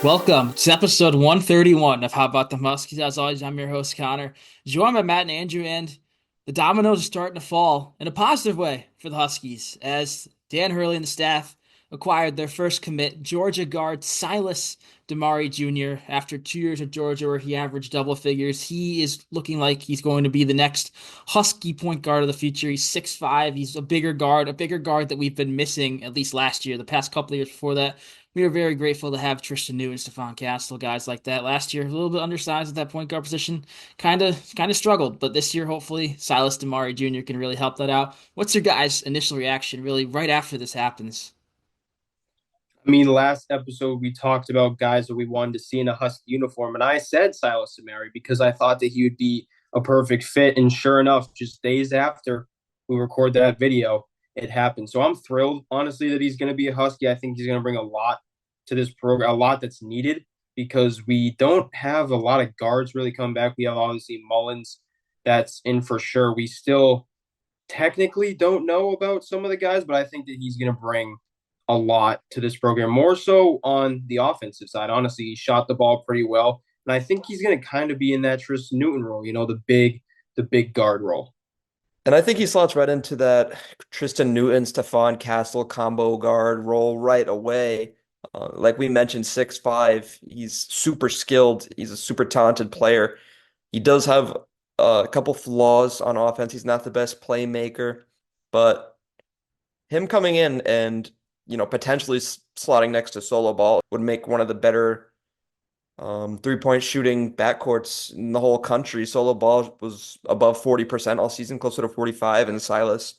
Welcome to episode 131 of How About the Huskies. As always, I'm your host, Connor, joined by Matt and Andrew, and the dominoes are starting to fall in a positive way for the Huskies as Dan Hurley and the staff acquired their first commit, Georgia guard Silas Demary Jr. After 2 years at Georgia where he averaged double figures, he is looking like he's going to be the next Husky point guard of the future. He's 6'5". He's a bigger guard that we've been missing at least last year. The past couple of years before that, we are very grateful to have Tristan Newton, Stephon Castle, guys like that. Last year, a little bit undersized at that point guard position, kind of struggled. But this year, hopefully, Silas Demary Jr. can really help that out. What's your guys' initial reaction, really, right after this happens? I mean, last episode we talked about guys that we wanted to see in a Husky uniform, and I said Silas Demary because I thought that he would be a perfect fit. And sure enough, just days after we record that video, it happened. So I'm thrilled, honestly, that he's going to be a Husky. I think he's going to bring a lot to this program, a lot that's needed because we don't have a lot of guards really come back. We have obviously Mullins, that's in for sure. We still technically don't know about some of the guys, but I think that he's going to bring a lot to this program, more so on the offensive side. Honestly, he shot the ball pretty well, and I think he's going to kind of be in that Tristan Newton role, the big guard role. And I think he slots right into that Tristan Newton, Stephon Castle combo guard role right away. Like we mentioned, 6'5". He's super skilled. He's a super talented player. He does have a couple flaws on offense. He's not the best playmaker, but him coming in and potentially slotting next to Solo Ball would make one of the better three-point shooting backcourts in the whole country. Solo Ball was above 40% all season, closer to 45, and Silas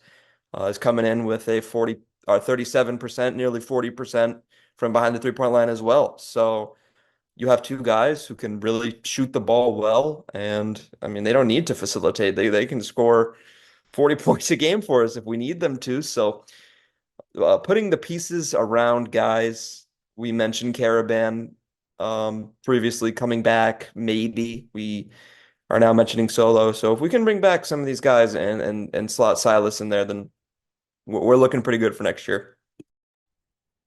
is coming in with a 40 or 37%, nearly 40% from behind the three-point line as well. So you have two guys who can really shoot the ball well, and I mean they don't need to facilitate. They can score 40 points a game for us if we need them to. So putting the pieces around guys, we mentioned Caravan previously coming back. Maybe we are now mentioning Solo. So if we can bring back some of these guys and slot Silas in there, then we're looking pretty good for next year.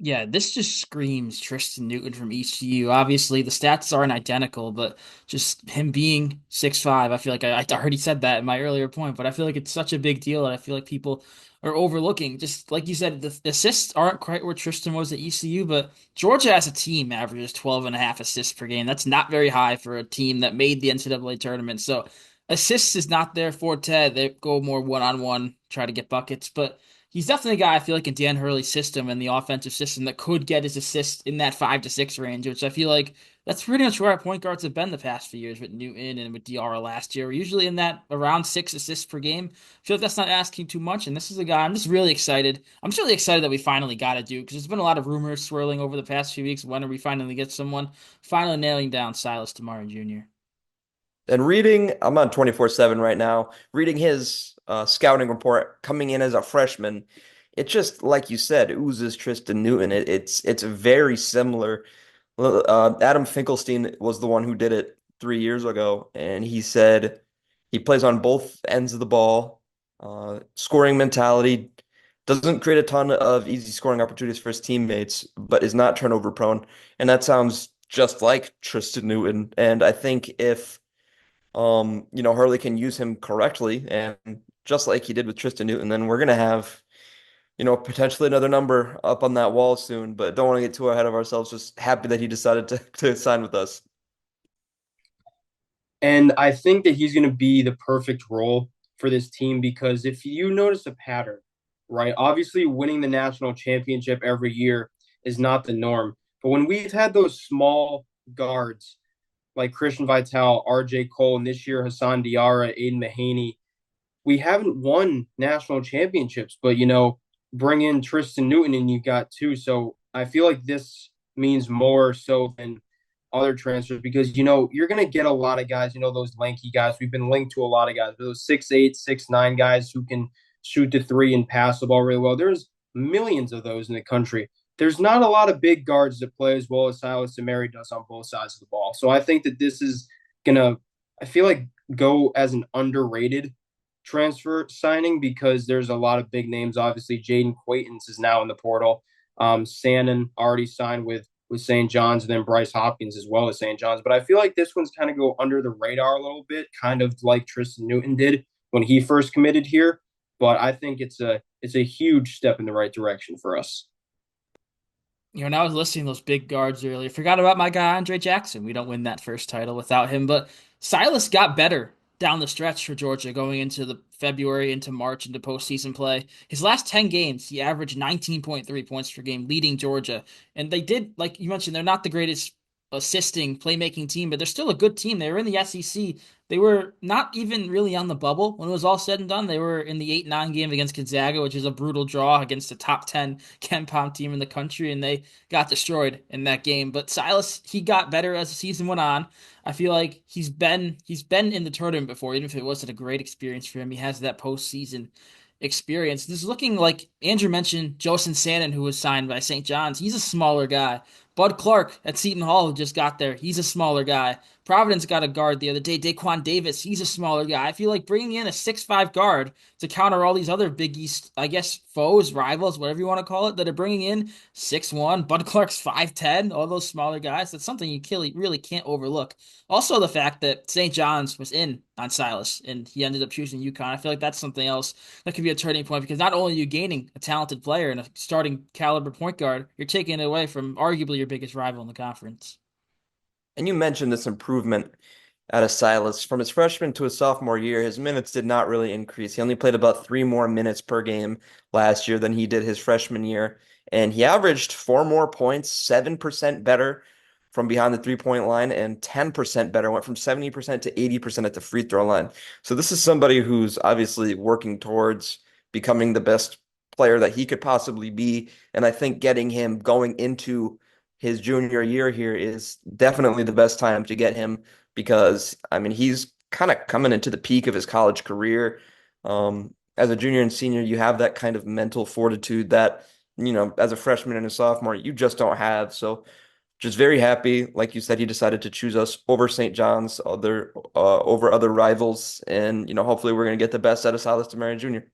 Yeah, this just screams Tristan Newton from ECU. Obviously, the stats aren't identical, but just him being 6'5", I feel like I already said that in my earlier point, but I feel like it's such a big deal, and I feel like people are overlooking. Just like you said, the assists aren't quite where Tristan was at ECU, but Georgia as a team averages 12 and a half assists per game. That's not very high for a team that made the NCAA tournament. So assists is not their forte. They go more one-on-one, try to get buckets, but he's definitely a guy I feel like in Dan Hurley's system and the offensive system that could get his assists in that 5 to 6 range, which I feel like that's pretty much where our point guards have been the past few years with Newton and with Diarra last year. We're usually in that around 6 assists per game. I feel like that's not asking too much, and this is a guy I'm just really excited. I'm just really excited that we finally got a dude because there's been a lot of rumors swirling over the past few weeks. When are we finally get someone? Finally nailing down Silas Demary Jr. And reading, I'm on 24/7 right now, reading his scouting report coming in as a freshman, it just, like you said, oozes Tristan Newton. It's very similar. Adam Finkelstein was the one who did it 3 years ago, and he said he plays on both ends of the ball, scoring mentality, doesn't create a ton of easy scoring opportunities for his teammates, but is not turnover prone. And that sounds just like Tristan Newton. And I think if Hurley can use him correctly and just like he did with Tristan Newton, then we're gonna have, potentially another number up on that wall soon, but don't want to get too ahead of ourselves. Just happy that he decided to sign with us. And I think that he's going to be the perfect role for this team because if you notice a pattern, right? Obviously, winning the national championship every year is not the norm. But when we've had those small guards like Christian Vital, RJ Cole, and this year Hassan Diarra, Aiden Mahaney, we haven't won national championships. But, bring in Tristan Newton and you got two. So I feel like this means more so than other transfers because you're gonna get a lot of guys, those lanky guys. We've been linked to a lot of guys, those 6'8", 6'9" guys who can shoot the three and pass the ball really well. There's millions of those in the country. There's not a lot of big guards that play as well as Silas Demary does on both sides of the ball. So I think that this is gonna, I feel like, go as an underrated transfer signing because there's a lot of big names. Obviously, Jaden Quaintance is now in the portal. Sannon already signed with with St. John's, and then Bryce Hopkins as well as St. John's. But I feel like this one's kind of go under the radar a little bit, kind of like Tristan Newton did when he first committed here. But I think it's a huge step in the right direction for us. When I was listing those big guards earlier, forgot about my guy Andre Jackson. We don't win that first title without him, but Silas got better down the stretch for Georgia going into the February, into March, into postseason play. His last 10 games, he averaged 19.3 points per game, leading Georgia. And they did, like you mentioned, they're not the greatest assisting, playmaking team, but they're still a good team. They were in the SEC. They were not even really on the bubble when it was all said and done. They were in the 8-9 game against Gonzaga, which is a brutal draw against a top 10 Ken Pom team in the country, and they got destroyed in that game. But Silas, he got better as the season went on. I feel like he's been in the tournament before, even if it wasn't a great experience for him. He has that postseason experience. This is looking like Andrew mentioned Josen Sannon, who was signed by St. John's. He's a smaller guy. Bud Clark at Seton Hall, who just got there, he's a smaller guy. Providence got a guard the other day, Daquan Davis. He's a smaller guy. I feel like bringing in a 6'5" guard to counter all these other Big East, I guess, foes, rivals, whatever you want to call it, that are bringing in 6'1". Bud Clark's 5'10", all those smaller guys. That's something you really can't overlook. Also, the fact that St. John's was in on Silas and he ended up choosing UConn. I feel like that's something else that could be a turning point because not only are you gaining a talented player and a starting caliber point guard, you're taking it away from arguably your biggest rival in the conference. And you mentioned this improvement out of Silas. From his freshman to his sophomore year, his minutes did not really increase. He only played about 3 more minutes per game last year than he did his freshman year. And he averaged 4 more points, 7% better from behind the 3-point line, and 10% better, went from 70% to 80% at the free throw line. So this is somebody who's obviously working towards becoming the best player that he could possibly be. And I think getting him going into his junior year here is definitely the best time to get him because I mean he's kind of coming into the peak of his college career. As a junior and senior, you have that kind of mental fortitude that, as a freshman and a sophomore, you just don't have. So just very happy, like you said, he decided to choose us over St. John's, over other rivals, and hopefully we're gonna get the best out of Silas Demary Jr.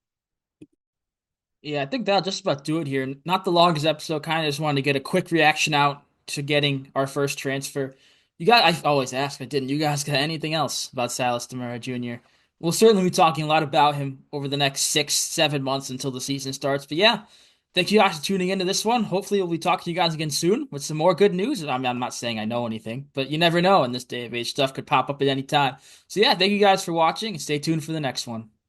Yeah, I think that'll just about do it here. Not the longest episode, kind of just wanted to get a quick reaction out to getting our first transfer. I always ask, I didn't. You guys got anything else about Silas Demary Jr.? We'll certainly be talking a lot about him over the next 6, 7 months until the season starts. But yeah, thank you guys for tuning into this one. Hopefully, we'll be talking to you guys again soon with some more good news. I mean, I'm not saying I know anything, but you never know in this day of age. Stuff could pop up at any time. So yeah, thank you guys for watching and stay tuned for the next one.